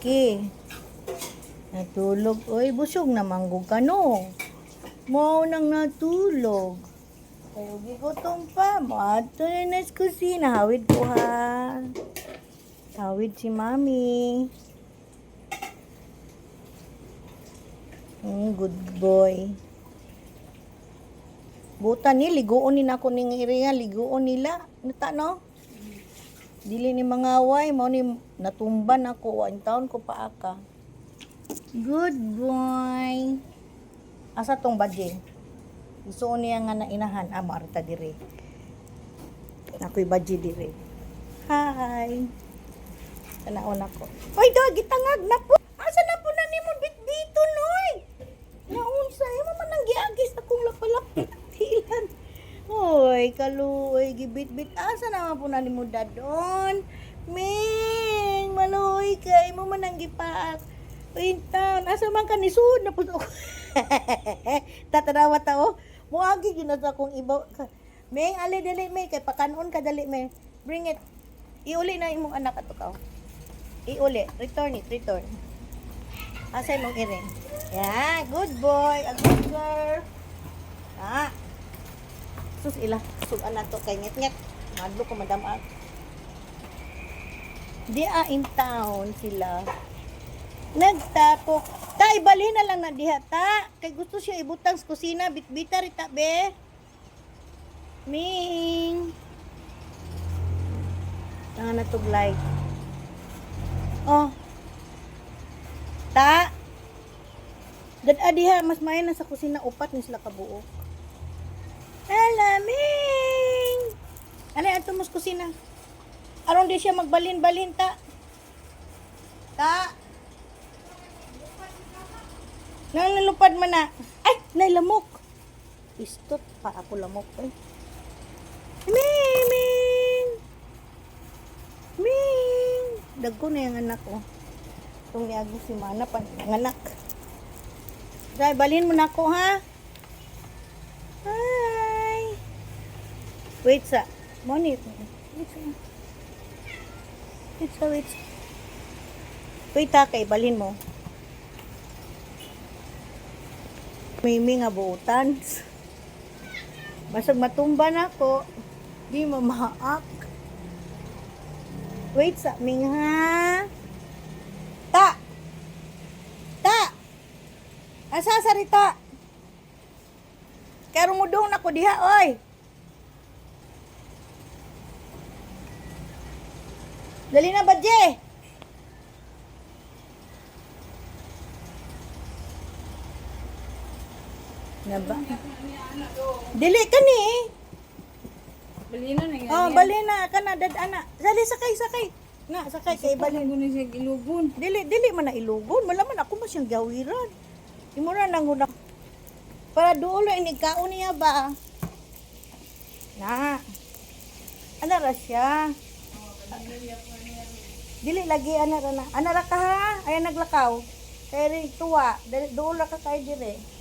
Lucky. Natulog. Oy, busog na manggog ka no. Mao nang natulog. Kayo gigutom pa. Mato na sa kusina. Hawid ko ha. Hawid si mami. Good boy. Buta ni, liguon ni ako ning iriya. Liguon nila. Nata no? Dili ni mga away. Mao ni natumban ako. 1 taon ko pa aka. Good boy. Asa tong badje? Gusto niya nga na inahan. Marta dire. Ako'y badje dire. Hi. Tanaon ako. Oy, dog, gitangag na po. Asa na po na nimo bitbito, noy? Naunsa, mo man nang giagis akong lapalapit tilan. Oy, kaluoy, gibit-bit. Asa naman po na nimo dadon? Ming, maluoy kay mo man nang gipaak. Intan, asa man ka nisud na po ako. Tatanawa tao. Muagi gyud na akong ibaw. Ming, ali dali may kay pakanon ka dali may. Bring it. Iuli na imong anak ato ka. Iuli, return it, return. Asa imong iring? Yeah, good boy, a good girl. Ah. Sus ila, sug anak to kay nget-nget. Madlo ko madam. Di in town sila. Nagtapok. Ta, ibalhin na lang na diha, ta. Kay gusto siya ibutang sa kusina. Bitbita rita, be. Ming. Tanga na tog like. Oh. Ta. Dad diha, mas mayan na sa kusina. Upat ni sila kabuok. Hala, Ming. Alay, ato mo sa kusina. Aron di siya magbalin-balin, ta. Ta. Nalupad man na. Ay, nailamok. Istot pa ako lamok. Ay. Ming! Ming! Dagko na yung anak ko. Itong niagos si Mana pa. Ang anak. Dahil, balhin mo na ako, ha? Hi! Wait sa. Money. Wait sa. Wait sa, wait sa. Wait ha, kay balhin mo. Mimi nga buutan. Basag matumba na ako. Di mamaak. Wait sa ming ha. Ta. Ta. Asa sarita? Kaya rumudong na ko diha, oy. Dali na ba, Je? Naba. Dili ka ni. Balina na nga. Oh, balina ka na dad ana. Dali sakay. Na, sakay kay balin. Balina siya ilugon. Dili man na ilugon. Malaman ako mas siyang gawiran. Imura nang una. Para dulo ini kaon niya ba? Na. Ana ra siya. Dili lagi ana ra na. Ana ra ka ha. Ay naglakaw. Kay tuwa. Dulo ka kay dire.